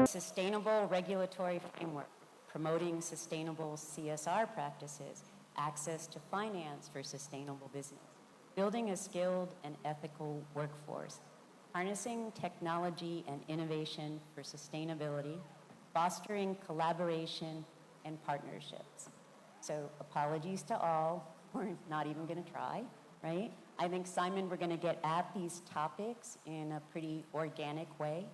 sustainable regulatory framework, promoting sustainable CSR practices, access to finance for sustainable business, building a skilled and ethical workforce, harnessing technology and innovation for sustainability, fostering collaboration and partnerships. So apologies to all, we're not even going to try, right? I think, Simon, we're going to get at these topics in a pretty organic way.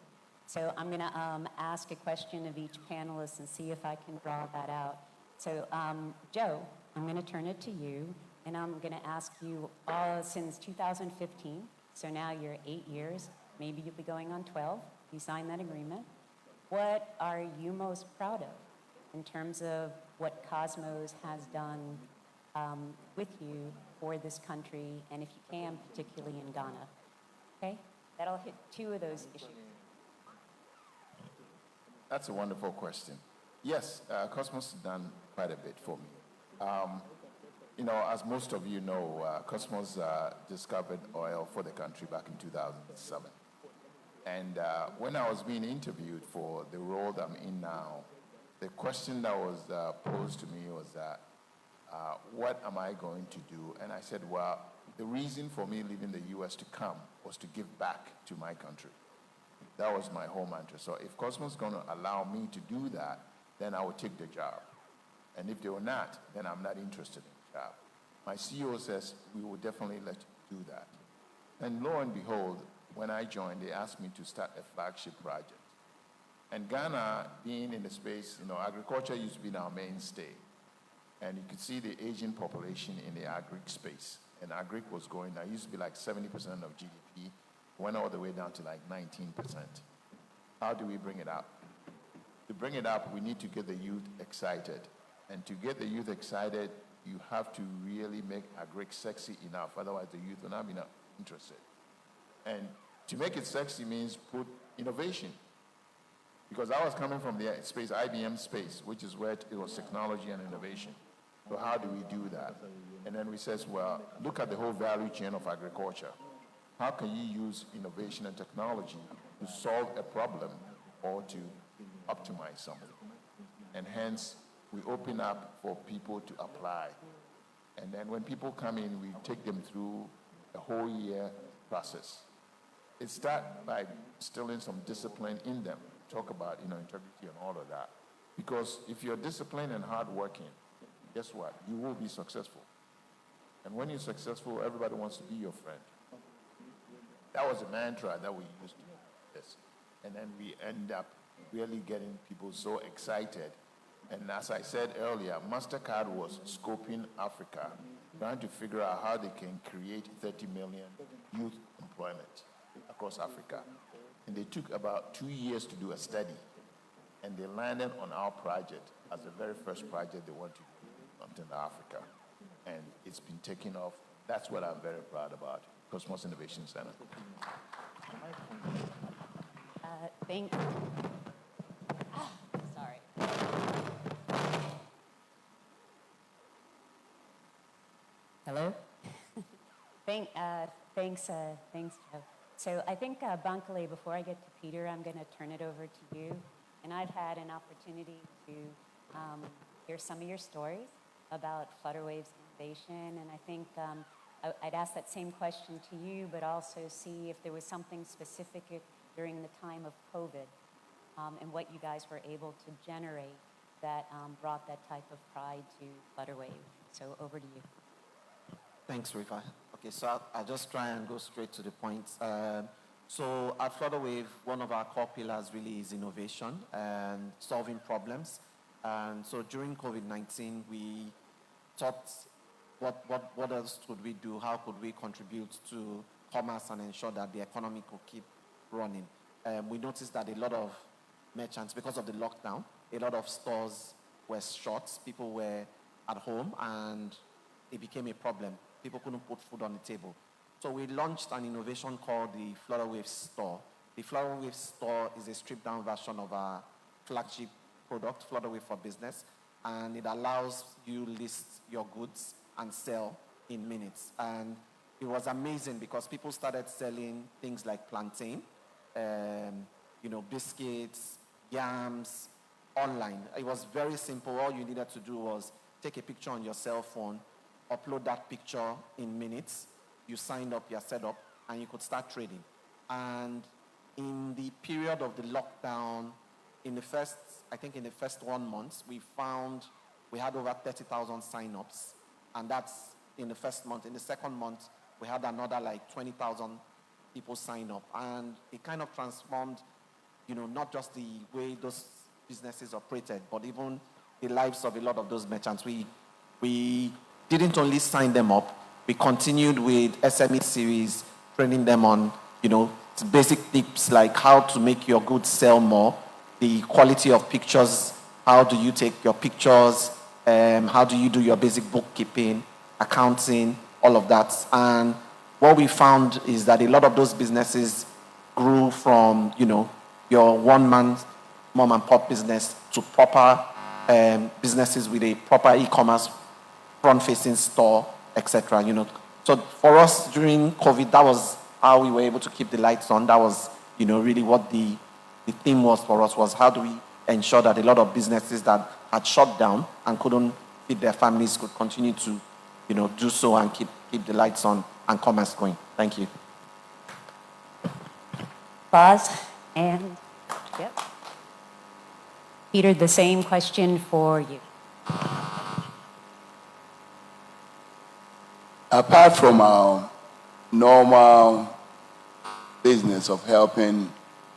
So I'm going to ask a question of each panelist and see if I can draw that out. So Joe, I'm going to turn it to you, and I'm going to ask you since 2015, so now you're 8 years, maybe you'll be going on 12, you signed that agreement. What are you most proud of in terms of what Cosmos has done with you for this country, and if you can, particularly in Ghana? Okay, that'll hit two of those issues. That's a wonderful question. Yes, Cosmos has done quite a bit for me. As most of you know, Cosmos discovered oil for the country back in 2007. And when I was being interviewed for the role that I'm in now, the question that was posed to me was that, what am I going to do? And I said, well, the reason for me leaving the U.S. to come was to give back to my country. That was my whole mantra. So if Cosmos is going to allow me to do that, then I will take the job. And if they were not, then I'm not interested in the job. My CEO says, we will definitely let you do that. And lo and behold, when I joined, they asked me to start a flagship project. And Ghana, being in the space, agriculture used to be our mainstay. And you could see the Asian population in the agri space. And agri was going, it used to be like 70% of GDP, went all the way down to like 19%. How do we bring it up? To bring it up, we need to get the youth excited. And to get the youth excited, you have to really make agri sexy enough. Otherwise, the youth will not be interested. And to make it sexy means put innovation. Because I was coming from the space, IBM space, which is where it was technology and innovation. So how do we do that? And then we says, well, look at the whole value chain of agriculture. How can you use innovation and technology to solve a problem or to optimize something? And hence, we open up for people to apply. And then when people come in, we take them through a whole year process. It starts by instilling some discipline in them. Talk about integrity and all of that. Because if you're disciplined and hardworking, guess what? You will be successful. And when you're successful, everybody wants to be your friend. That was a mantra that we used to do this. And then we end up really getting people so excited. And as I said earlier, MasterCard was scoping Africa, trying to figure out how they can create 30 million youth employment across Africa. And they took about 2 years to do a study. And they landed on our project as the very first project they want to do in Africa. And it's been taking off. That's what I'm very proud about, Cosmos Innovation Center. Thank you. Sorry. Hello? Thanks, Joe. So I think, Bankole, before I get to Peter, I'm going to turn it over to you. And I've had an opportunity to hear some of your stories about Flutterwave's innovation. And I think I'd ask that same question to you, but also see if there was something specific during the time of COVID and what you guys were able to generate that brought that type of pride to Flutterwave. So over to you. Thanks, Rifa. Okay, so I'll just try and go straight to the point. So at Flutterwave, one of our core pillars really is innovation and solving problems. And so during COVID-19, we thought, what else could we do? How could we contribute to commerce and ensure that the economy could keep running? We noticed that a lot of merchants, because of the lockdown, a lot of stores were shut. People were at home, and it became a problem. People couldn't put food on the table. So we launched an innovation called the Flutterwave Store. The Flutterwave Store is a stripped-down version of our flagship product, Flutterwave for Business, and it allows you list your goods and sell in minutes. And it was amazing because people started selling things like plantain, biscuits, yams online. It was very simple. All you needed to do was take a picture on your cell phone, upload that picture in minutes. You signed up, you're set up, and you could start trading. And in the period of the lockdown, in the first 1 month, we had over 30,000 sign-ups, and that's in the first month. In the second month, we had another like 20,000 people sign up, and it kind of transformed, not just the way those businesses operated, but even the lives of a lot of those merchants. We didn't only sign them up, we continued with SME series, training them on, basic tips like how to make your goods sell more, the quality of pictures, how do you take your pictures, how do you do your basic bookkeeping, accounting, all of that. And what we found is that a lot of those businesses grew from, your one-man mom and pop business to proper businesses with a proper e-commerce front-facing store, etc. So for us during COVID, that was how we were able to keep the lights on. That was, really what the theme was for us, was how do we ensure that a lot of businesses that had shut down and couldn't feed their families could continue to, do so and keep the lights on and commerce going. Thank you. Boz, and yep. Peter, the same question for you. Apart from our normal business of helping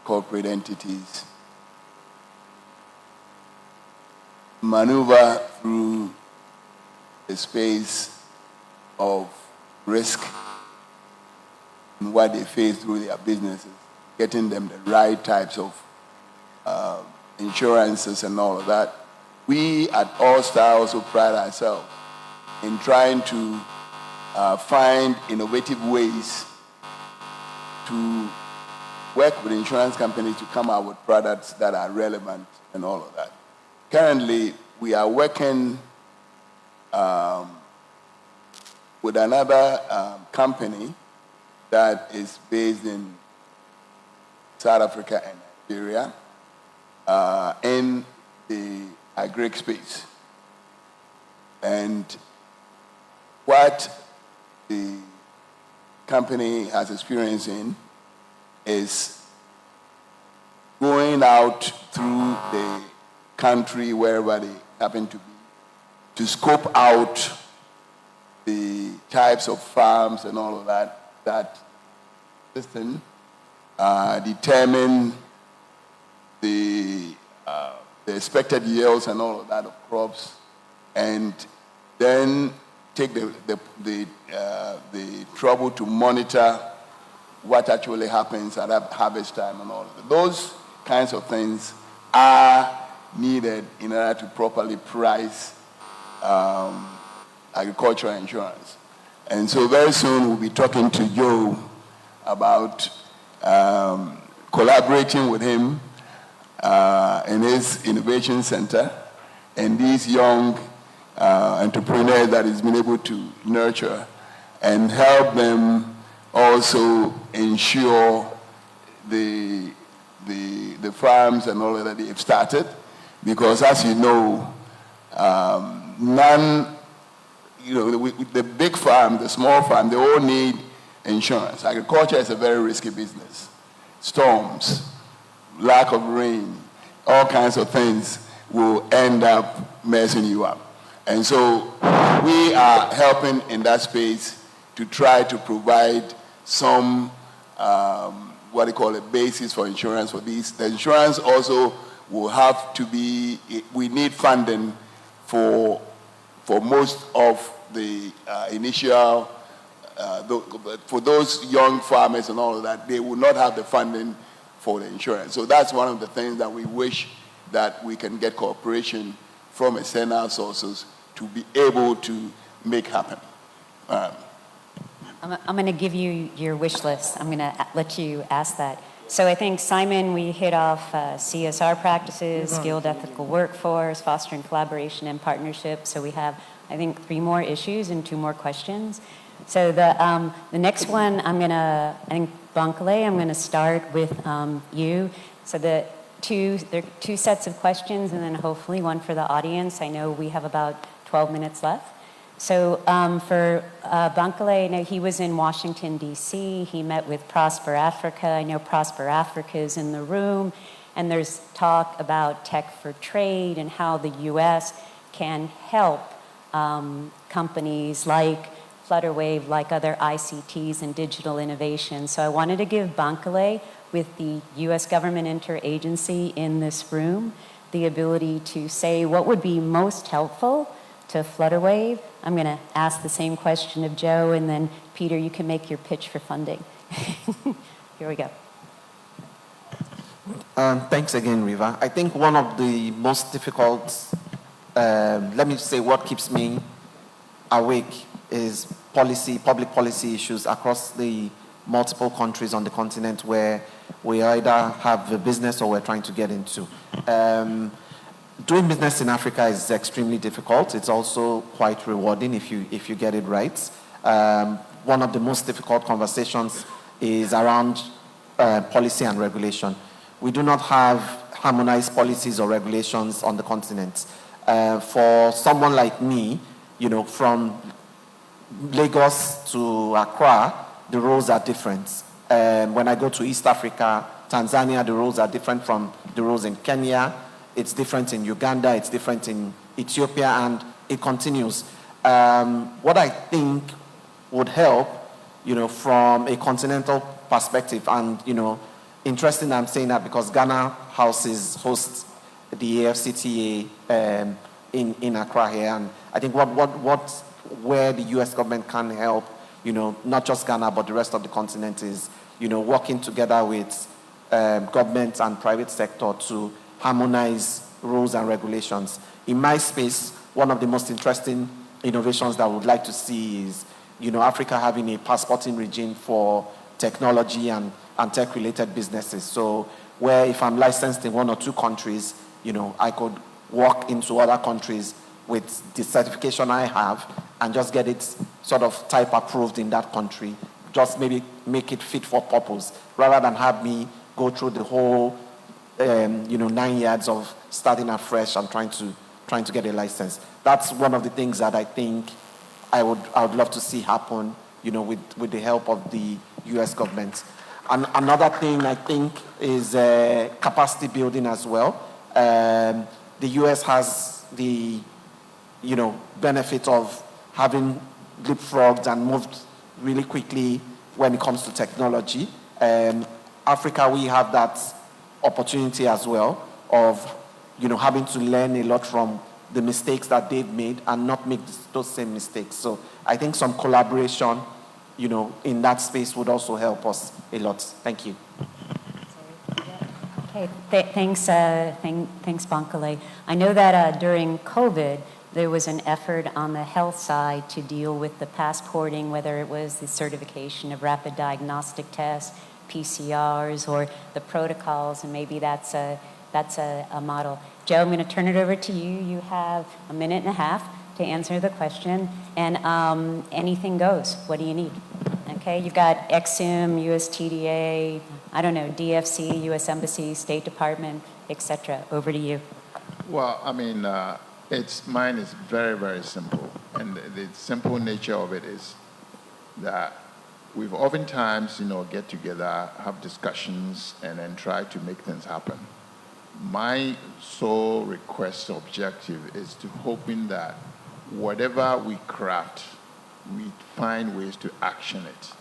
corporate entities maneuver through the space of risk and what they face through their businesses, getting them the right types of insurances and all of that, we at All Star also pride ourselves in trying to find innovative ways to work with insurance companies to come out with products that are relevant and all of that. Currently, we are working with another company that is based in South Africa and Nigeria in the agri space. And what the company has experience in is going out through the country, wherever they happen to be, to scope out the types of farms and all of that system, determine the expected yields and all of that of crops, and then take the trouble to monitor what actually happens at harvest time and all of that. Those kinds of things are needed in order to properly price agricultural insurance. And so very soon we'll be talking to Joe about collaborating with him in his innovation center and these young entrepreneurs that he's been able to nurture and help them also ensure the farms and all of that they've started. Because as you know, the big farm, the small farm, they all need insurance. Agriculture is a very risky business. Storms, lack of rain, all kinds of things will end up messing you up. And so we are helping in that space to try to provide some, what they call a basis for insurance for these. The insurance also will have to be, we need funding for most of the initial, for those young farmers and all of that, they will not have the funding for the insurance. So that's one of the things that we wish that we can get cooperation from external sources to be able to make happen. I'm going to give you your wish list. I'm going to let you ask that. So I think, Simon, we hit off CSR practices, skilled ethical workforce, fostering collaboration and partnership. So we have, I think, 3 more issues and 2 more questions. So the next one, I think, Bankole, I'm going to start with you. So there are two sets of questions, and then hopefully one for the audience. I know we have about 12 minutes left. So for Bankole, I know he was in Washington, D.C. He met with Prosper Africa. I know Prosper Africa is in the room. And there's talk about tech for trade and how the U.S. can help companies like Flutterwave, like other ICTs and digital innovations. So I wanted to give Bankole, with the U.S. government interagency in this room, the ability to say what would be most helpful to Flutterwave. I'm going to ask the same question of Joe, and then Peter, you can make your pitch for funding. Here we go. Thanks again, Riva. I think one of the most difficult, let me say what keeps me awake is public policy issues across the multiple countries on the continent where we either have a business or we're trying to get into. Doing business in Africa is extremely difficult. It's also quite rewarding if you get it right. One of the most difficult conversations is around policy and regulation. We do not have harmonized policies or regulations on the continent. For someone like me, from Lagos to Accra, the rules are different. When I go to East Africa, Tanzania, the rules are different from the rules in Kenya. It's different in Uganda, it's different in Ethiopia, and it continues. What I think would help, from a continental perspective, and, interesting I'm saying that because Ghana houses hosts the AFCTA in Accra here, and I think where the U.S. government can help, not just Ghana, but the rest of the continent is, working together with government and private sector to harmonize rules and regulations. In my space, one of the most interesting innovations that I would like to see is, Africa having a passporting regime for technology and tech-related businesses. So where if I'm licensed in one or two countries, I could walk into other countries with the certification I have and just get it sort of type approved in that country, just maybe make it fit for purpose, rather than have me go through the whole 9 years of starting afresh and trying to get a license. That's one of the things that I think I would love to see happen, with the help of the U.S. government. And another thing I think is capacity building as well. The U.S. has the benefit of having leapfrogged and moved really quickly when it comes to technology. Africa, we have that opportunity as well of, having to learn a lot from the mistakes that they've made and not make those same mistakes. So I think some collaboration, in that space would also help us a lot. Thank you. Okay, thanks Bankole. I know that during COVID, there was an effort on the health side to deal with the passporting, whether it was the certification of rapid diagnostic tests, PCRs, or the protocols, and maybe that's a model. Joe, I'm going to turn it over to you. You have a minute and a half to answer the question, and anything goes. What do you need? Okay, you've got EXIM, USTDA, I don't know, DFC, U.S. Embassy, State Department, etc. Over to you. Well, mine is very, very simple. And the simple nature of it is that we've oftentimes, get together, have discussions, and then try to make things happen. My sole request objective is to hoping that whatever we craft, we find ways to action it.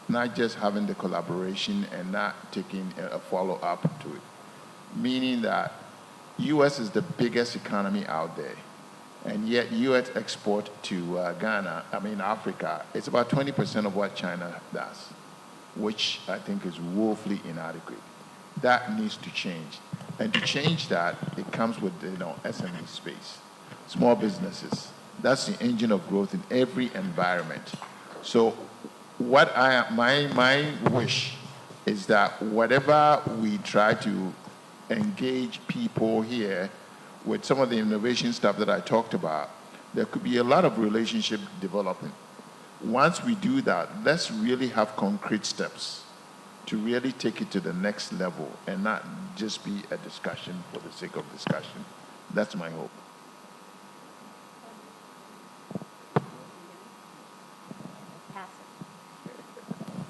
Not just having the collaboration and not taking a follow-up to it. Meaning that U.S. is the biggest economy out there, and yet U.S. export to Africa, it's about 20% of what China does, which I think is woefully inadequate. That needs to change. And to change that, it comes with SME space, small businesses. That's the engine of growth in every environment. So my wish is that whatever we try to engage people here with some of the innovation stuff that I talked about, there could be a lot of relationship development. Once we do that, let's really have concrete steps to really take it to the next level and not just be a discussion for the sake of discussion. That's my hope.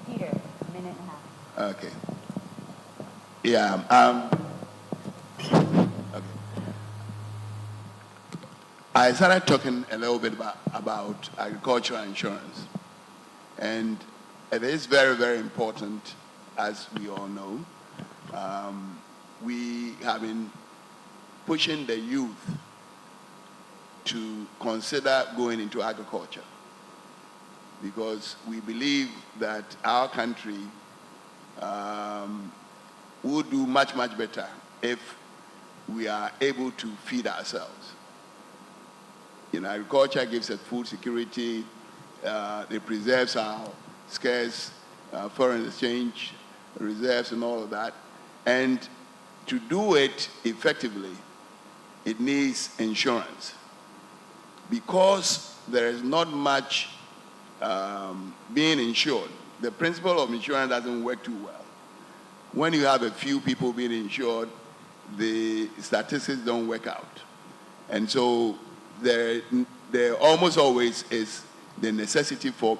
Peter, a minute and a half. Okay. Yeah. Okay. I started talking a little bit about agricultural insurance. And it is very, very important, as we all know. We have been pushing the youth to consider going into agriculture because we believe that our country would do much, much better if we are able to feed ourselves. You know, agriculture gives us food security, it preserves our scarce foreign exchange reserves and all of that. And to do it effectively, it needs insurance. Because there is not much being insured, the principle of insurance doesn't work too well. When you have a few people being insured, the statistics don't work out. And so there almost always is the necessity for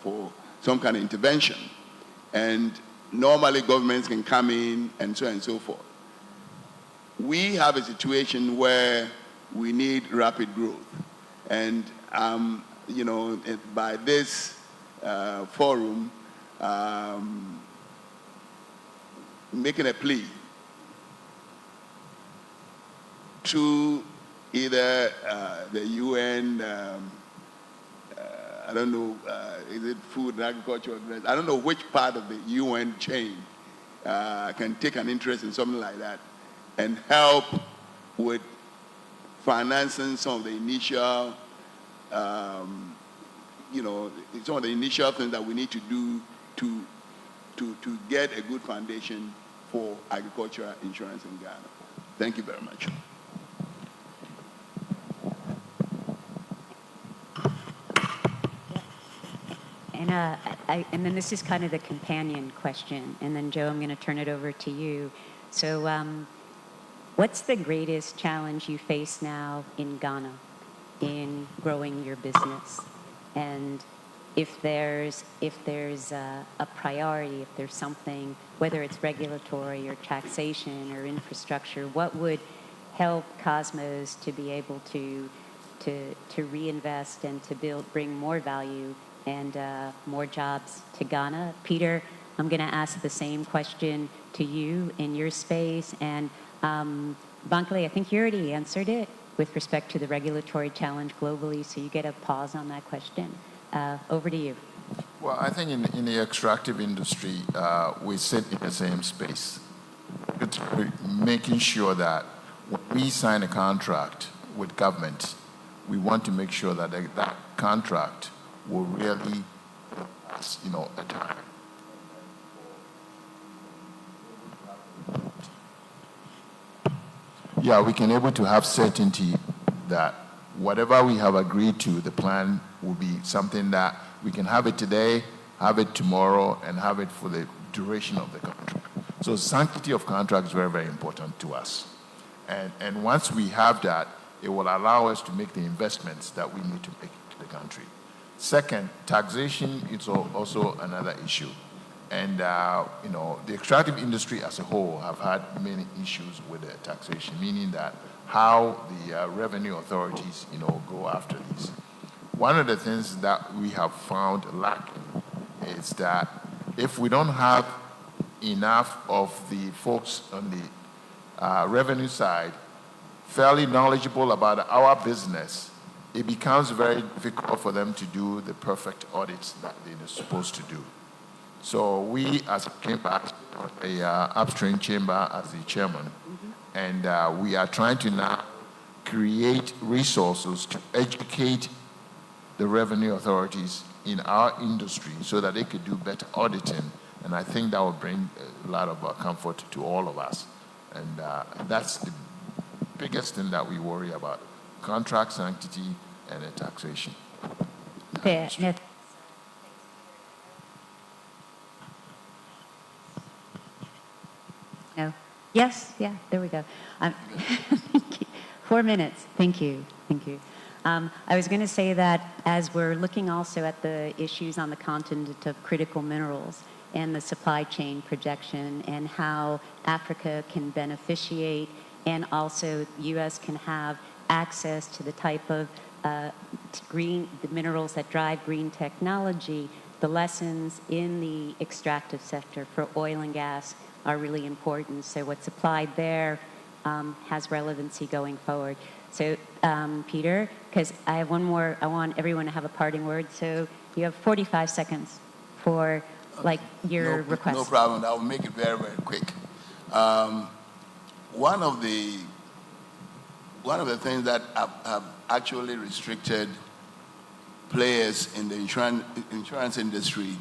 for some kind of intervention. And normally governments can come in and so on and so forth. We have a situation where we need rapid growth. And, by this forum, making a plea to either the UN, I don't know, is it Food and Agriculture? I don't know which part of the UN chain can take an interest in something like that and help with financing some of the initial, some of the initial things that we need to do to get a good foundation for agricultural insurance in Ghana. Thank you very much. And then this is kind of the companion question. And then, Joe, I'm going to turn it over to you. So what's the greatest challenge you face now in Ghana in growing your business? And if there's a priority, if there's something, whether it's regulatory or taxation or infrastructure, what would help Cosmos to be able to reinvest and to bring more value and more jobs to Ghana? Peter, I'm going to ask the same question to you in your space. And Bankole, I think you already answered it with respect to the regulatory challenge globally, so you get a pause on that question. Over to you. Well, I think in the extractive industry, we sit in the same space. It's making sure that when we sign a contract with government, we want to make sure that that contract will really last, a time. Yeah, we can able to have certainty that whatever we have agreed to, the plan will be something that we can have it today, have it tomorrow, and have it for the duration of the contract. So sanctity of contract is very, very important to us. And once we have that, it will allow us to make the investments that we need to make to the country. Second, taxation is also another issue. And, the extractive industry as a whole have had many issues with the taxation, meaning that how the revenue authorities, go after these. One of the things that we have found lacking is that if we don't have enough of the folks on the revenue side fairly knowledgeable about our business, it becomes very difficult for them to do the perfect audits that they're supposed to do. So we, as a chamber, a upstream chamber as the chairman, and we are trying to now create resources to educate the revenue authorities in our industry so that they could do better auditing. And I think that will bring a lot of comfort to all of us. And that's the biggest thing that we worry about: contract sanctity and taxation. Fair. No. No. Yes, yeah, there we go. Um, 4 minutes. Thank you. Thank you. I was going to say that as we're looking also at the issues on the continent of critical minerals and the supply chain projection and how Africa can beneficiate and also U.S. can have access to the type of the minerals that drive green technology, the lessons in the extractive sector for oil and gas are really important. So what's applied there has relevancy going forward. So Peter, because I have one more, I want everyone to have a parting word. So you have 45 seconds for your request. No problem. I'll make it very, very quick. One of the things that have actually restricted players in the insurance industry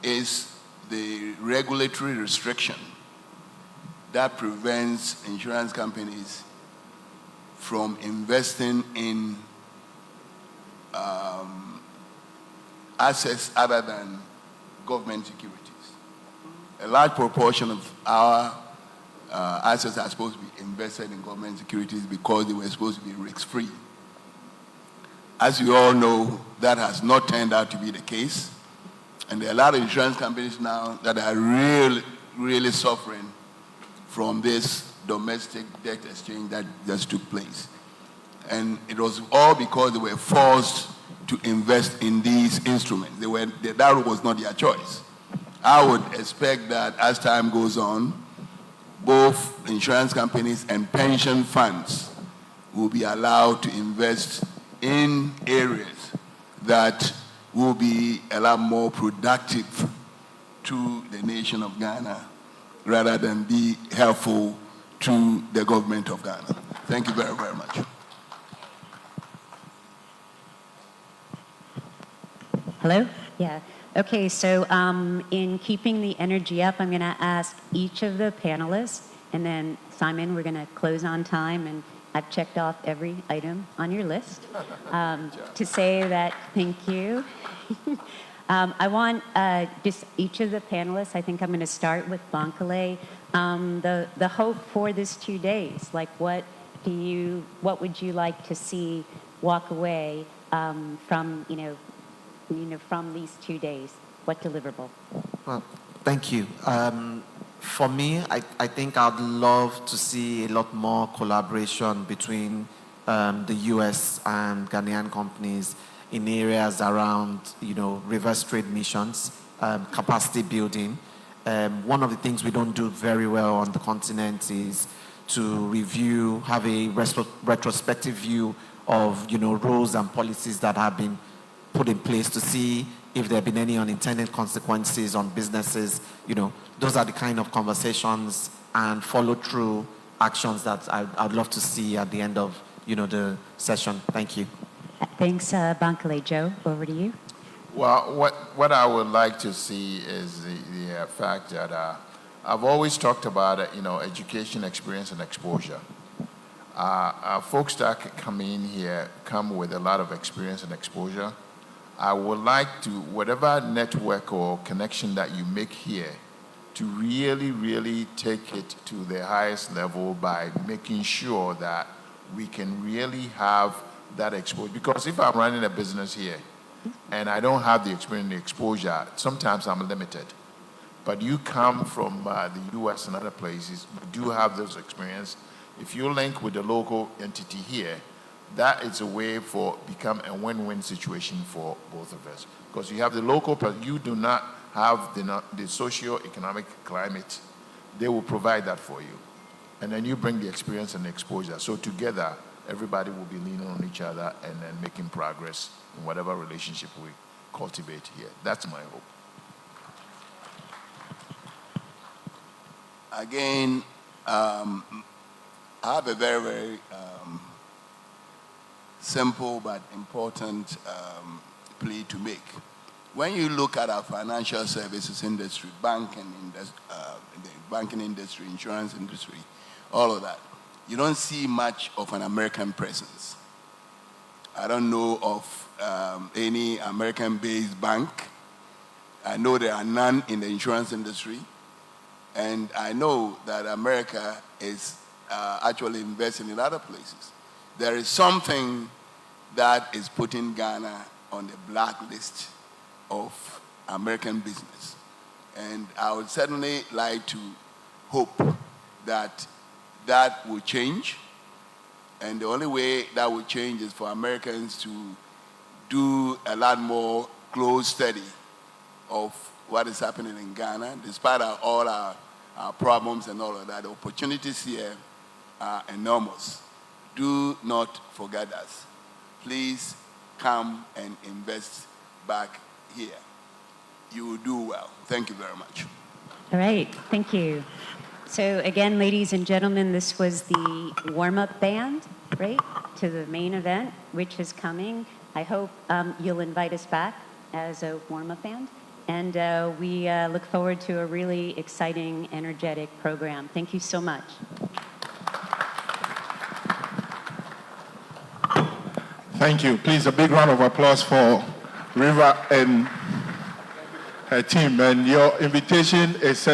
is the regulatory restriction that prevents insurance companies from investing in assets other than government securities. A large proportion of our assets are supposed to be invested in government securities because they were supposed to be risk-free. As you all know, that has not turned out to be the case. And there are a lot of insurance companies now that are really suffering from this domestic debt exchange that just took place. And it was all because they were forced to invest in these instruments. That was not their choice. I would expect that as time goes on, both insurance companies and pension funds will be allowed to invest in areas that will be a lot more productive to the nation of Ghana rather than be helpful to the government of Ghana. Thank you very, very much. Hello? Yeah. Okay, so in keeping the energy up, I'm going to ask each of the panelists, and then Simon, we're going to close on time, and I've checked off every item on your list, to say that thank you. I want just each of the panelists, I think I'm going to start with Bankole, the hope for this 2 days. Like what would you like to see walk away from, from these 2 days? What deliverable? Well, thank you. For me, I think I'd love to see a lot more collaboration between the U.S. and Ghanaian companies in areas around, reverse trade missions, capacity building. One of the things we don't do very well on the continent is to review, have a retrospective view of, rules and policies that have been put in place to see if there have been any unintended consequences on businesses. Those are the kind of conversations and follow-through actions that I'd love to see at the end of, the session. Thank you. Thanks, Bankole. Joe, over to you. Well, what I would like to see is the fact that I've always talked about education, experience, and exposure. Folks that come in here come with a lot of experience and exposure. I would like to, whatever network or connection that you make here, to really, really take it to the highest level by making sure that we can really have that exposure. Because if I'm running a business here and I don't have the experience and the exposure, sometimes I'm limited. But you come from the U.S. and other places, you do have those experience. If you link with the local entity here, that is a way for become a win-win situation for both of us. Because you have the local, but you do not have the socio-economic climate. They will provide that for you. And then you bring the experience and the exposure. So together, everybody will be leaning on each other and then making progress in whatever relationship we cultivate here. That's my hope. Again, I have a very, very simple but important plea to make. When you look at our financial services industry, banking industry, insurance industry, all of that, you don't see much of an American presence. I don't know of any American-based bank. I know there are none in the insurance industry. And I know that America is actually investing in other places. There is something that is putting Ghana on the blacklist of American business. And I would certainly like to hope that that will change. And the only way that will change is for Americans to do a lot more close study of what is happening in Ghana, despite all our problems and all of that. The opportunities here are enormous. Do not forget us. Please come and invest back here. You will do well. Thank you very much. All right, thank you. So again, ladies and gentlemen, this was the warm-up band, right, to the main event, which is coming. I hope you'll invite us back as a warm-up band. And we look forward to a really exciting, energetic program. Thank you so much. Thank you. Please, a big round of applause for Riva and her team. And your invitation is